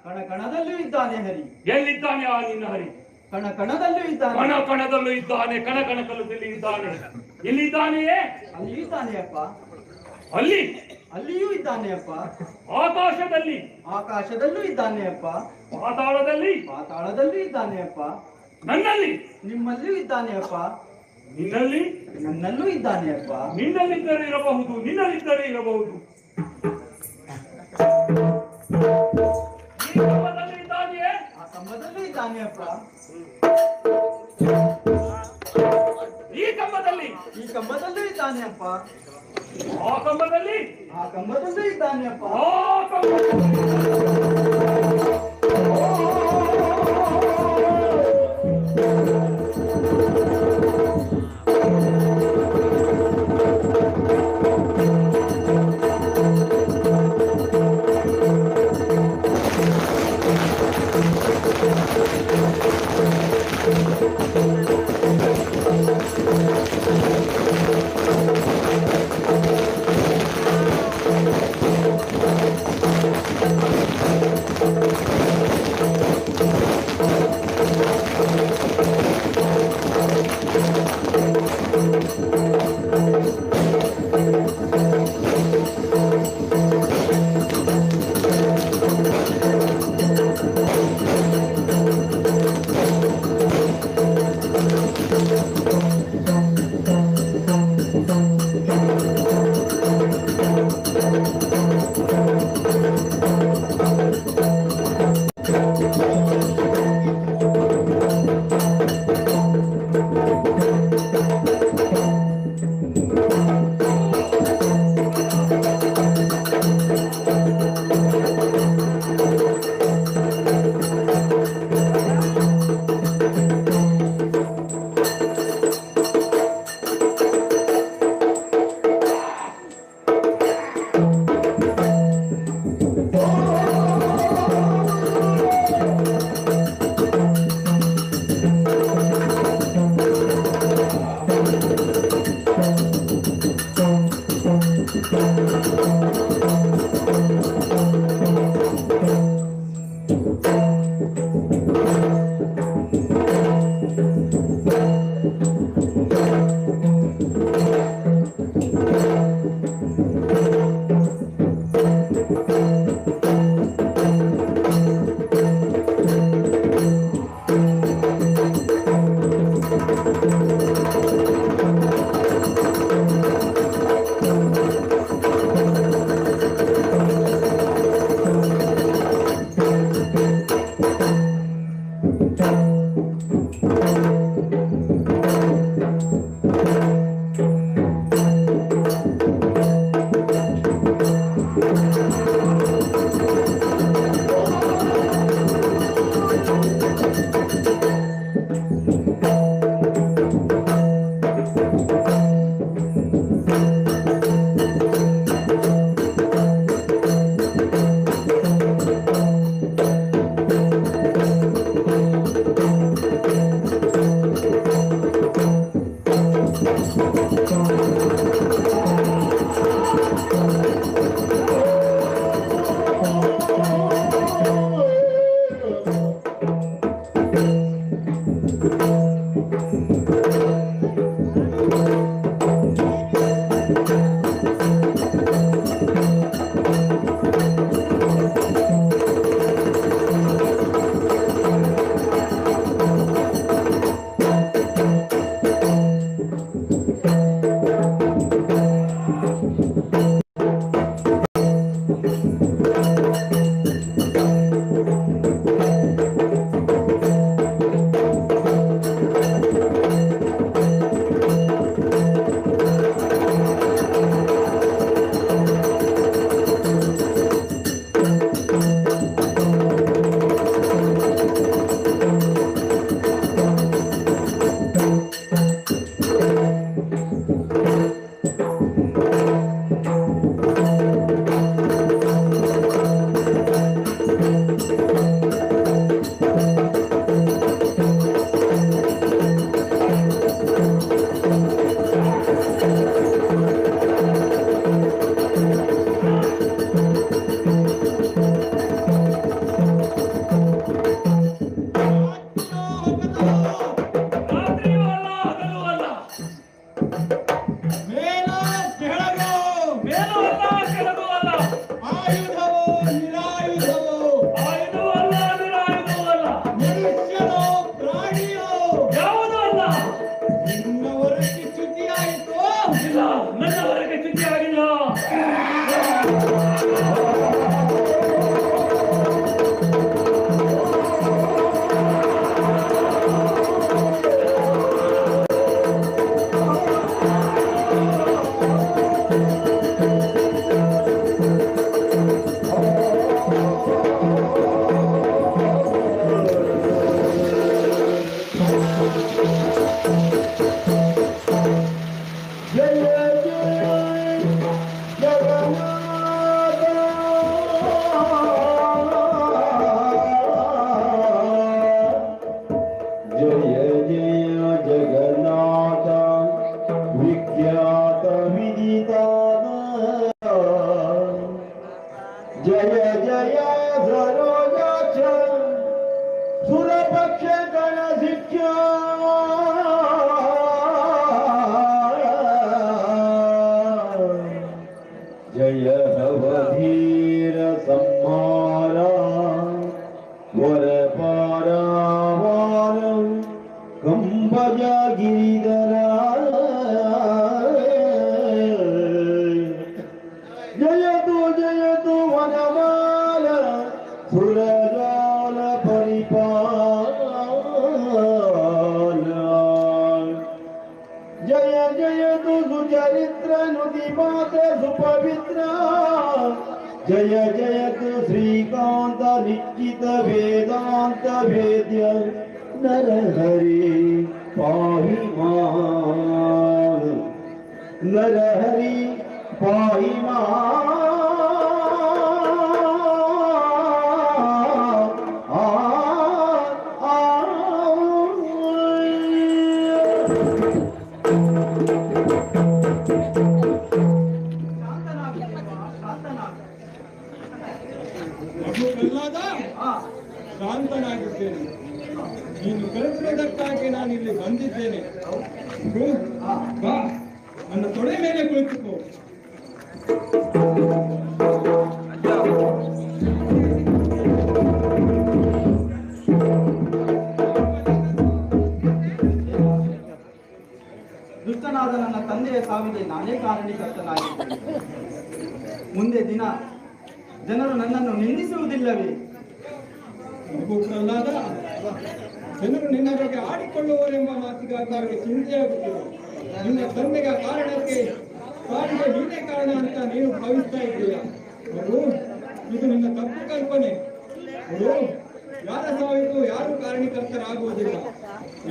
ಕಣ ಕಣದಲ್ಲೂ ಇದ್ದಾನೆ ಹರಿ. ಎಲ್ಲಿದ್ದಾನೆ ಆ ನಿನ್ನ ಹರಿ? ಕಣ ಕಣದಲ್ಲೂ ಇದ್ದಾನೆ. ಕಣ ಕಣದಲ್ಲೂ ಇದ್ದಾನೆ, ಕಣ ಕಣಕಲ್ಲದಲ್ಲಿ ಇದ್ದಾನೆ. ಎಲ್ಲಿದ್ದಾನೆಯೇ? ಅಲ್ಲಿ ಇದ್ದಾನೆಯಪ್ಪ. ಅಲ್ಲಿ ಅಲ್ಲಿಯೂ ಇದ್ದಾನೆಯಪ್ಪ. ಆಕಾಶದಲ್ಲಿ, ಆಕಾಶದಲ್ಲೂ ಇದ್ದಾನೆಯಪ್ಪ. ಪಾತಾಳದಲ್ಲಿ, ಪಾತಾಳದಲ್ಲೂ ಇದ್ದಾನೆಯಪ್ಪ. ನನ್ನಲ್ಲಿ, ನಿಮ್ಮಲ್ಲಿಯೂ ಇದ್ದಾನೆಯಪ್ಪ. ನಿನ್ನಲ್ಲಿ, ನನ್ನಲ್ಲೂ ಇದ್ದಾನೆಯಪ್ಪ. ನಿನ್ನಲ್ಲಿದ್ದರೆ ಇರಬಹುದು, ನಿನ್ನಲ್ಲಿದ್ದರೆ ಇರಬಹುದು. ಈ ಕಂಬದಲ್ಲಿ ಇದ್ದಾನೆಯೇ? ಆ ಕಂಬದಲ್ಲೂ ಇದ್ದಾನೆಯಪ್ಪ. ಈ ಕಂಬದಲ್ಲಿ, ಈ ಕಂಬದಲ್ಲೂ ಇದ್ದಾನೆಯಪ್ಪ. ಆ ಕಂಬದಲ್ಲಿ, ಆ ಕಂಬದಲ್ಲೂ ಇದ್ದಾನೆಯಪ್ಪ. ಆ ಕಂಬದಲ್ಲಿ. ನಿರಾಯುಧವೋ ಆಯುಧವೂ ಅಲ್ಲ, ನಿರಾಯುಧವೂ ಅಲ್ಲ, ಮನುಷ್ಯನೋ ಪ್ರಾಣಿಯೋ ಯಾವುದೂ ಅಲ್ಲ. ನಿನ್ನವರಕ್ಕೆ ಚ್ಯುತಿಯಾಯಿತು. ಇಲ್ಲ, ನನ್ನವರೆಗೆ ಚ್ಯುತಿ ಆಗಿಲ್ಲ. जय भवधीर संहारा वर पारावार कंबज गिरिधरा जयतु वनमाल सुरजाल परिपाला जयतु सुचरित्र नुतिमाते सुपवित्र जयतु श्रीकांत निश्चित वेदांत वेद्य नरहरि पाहि मां नरहरि पाहि ಮಗು ಪ್ರಹ್ಲಾದ, ಹಾ, ಶಾಂತನಾಗಿದ್ದೇನೆ. ನೀನು ಕರೆಸಿರುವುದಕ್ಕಾಗಿ ನಾನು ಇಲ್ಲಿ ಬಂದಿದ್ದೇನೆ. ಮಗು, ಬಾ, ನನ್ನ ತೊಡೆ ಮೇಲೆ ಕುಳಿತುಕೋ. ದುಷ್ಟನಾದ ನನ್ನ ತಂದೆಯ ಸಾವಿಗೆ ನಾನೇ ಕಾರಣೀಕರ್ತನಾಗಿದ್ದೇನೆ. ಮುಂದೆ ದಿನ ಜನರು ನನ್ನನ್ನು ನಿಂದಿಸುವುದಿಲ್ಲವೇ? ಮಗು ಪ್ರಹ್ಲಾದ, ಜನರು ನಿನ್ನ ಬಗ್ಗೆ ಆಡಿಕೊಳ್ಳುವರೆಂಬ ಮಾತಿಗಾಗಿ ಅವರಿಗೆ ಚಿಂತೆಯಾಗುತ್ತಿದೆ. ನಿನ್ನ ತಂದೆಗೆ ಕಾರಣಕ್ಕೆ ನೀನೇ ಕಾರಣ ಅಂತ ನೀನು ಭಾವಿಸ್ತಾ ಇದ್ದೀಯ. ಮಗು, ಇದು ನಿನ್ನ ತಪ್ಪು ಕಲ್ಪನೆ. ಮಗು, ಯಾರ ಸಾವಿಗೂ ಯಾರು ಕಾರಣೀಕರ್ತರಾಗುವುದಿಲ್ಲ.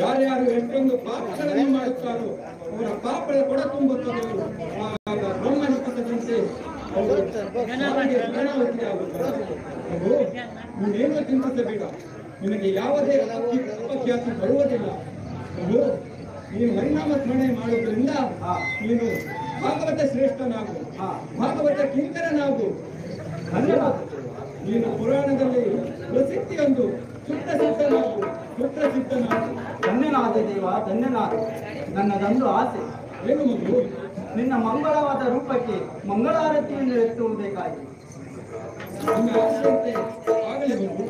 ಯಾರ್ಯಾರು ಎಷ್ಟೊಂದು ಪಾಪಗಳನ್ನು ಮಾಡುತ್ತಾರೋ ಅವರ ಪಾಪದ ಕೊಡ ತುಂಬುತ್ತದೆಯೋ ಆಗ ಬ್ರಹ್ಮನ ಪಥದಂತೆ ಅವರು ಸಾವಿಗೆ ಶರಣಾಗತಿ ಆಗುತ್ತಾರೆ. ಮಗು, ನೀನೇನು ಚಿಂತಿಸಬೇಡ. ನಿನಗೆ ಯಾವುದೇ ಅಪಖ್ಯಾತಿ ಬರುವುದಿಲ್ಲ. ಮಗು, ನೀನು ಹರಿನಾಮ ಸ್ಮರಣೆ ಮಾಡುವುದರಿಂದ ನೀನು ಭಾಗವತ ಶ್ರೇಷ್ಠನಾಗು, ಭಾಗವತ ಕಿಂಕರನಾಗು. ಧನ್ಯವಾದ. ನೀನು ಪುರಾಣದಲ್ಲಿ ಪ್ರಸಿದ್ಧಿಯೊಂದು ಸುಪ್ರಸಿದ್ಧನಾಗು. ಧನ್ಯನಾದ ದೇವ, ಧನ್ಯನಾದ. ನನ್ನದೊಂದು ಆಸೆ. ಏನು ಮಗು? ನಿನ್ನ ಮಂಗಳವಾದ ರೂಪಕ್ಕೆ ಮಂಗಳಾರತಿಯನ್ನು ಎತ್ತುವುದಕ್ಕಾಗಿ. ನಿನ್ನ ಆಸೆಯಂತೆ ಆಗಲಿ ಮಗು.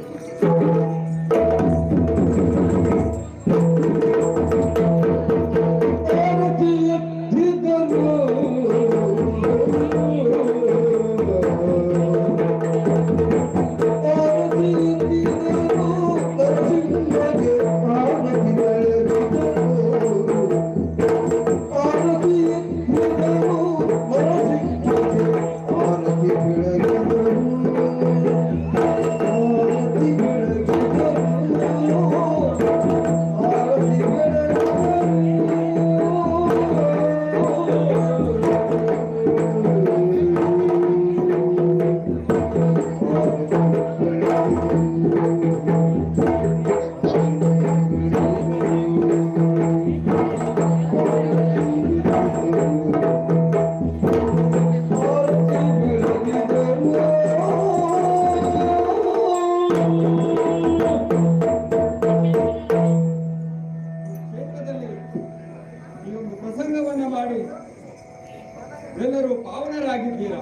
ಪ್ರಸಂಗವನ್ನ ಮಾಡಿ ಎಲ್ಲರೂ ಪಾವನರಾಗಿದ್ದೀರಾ.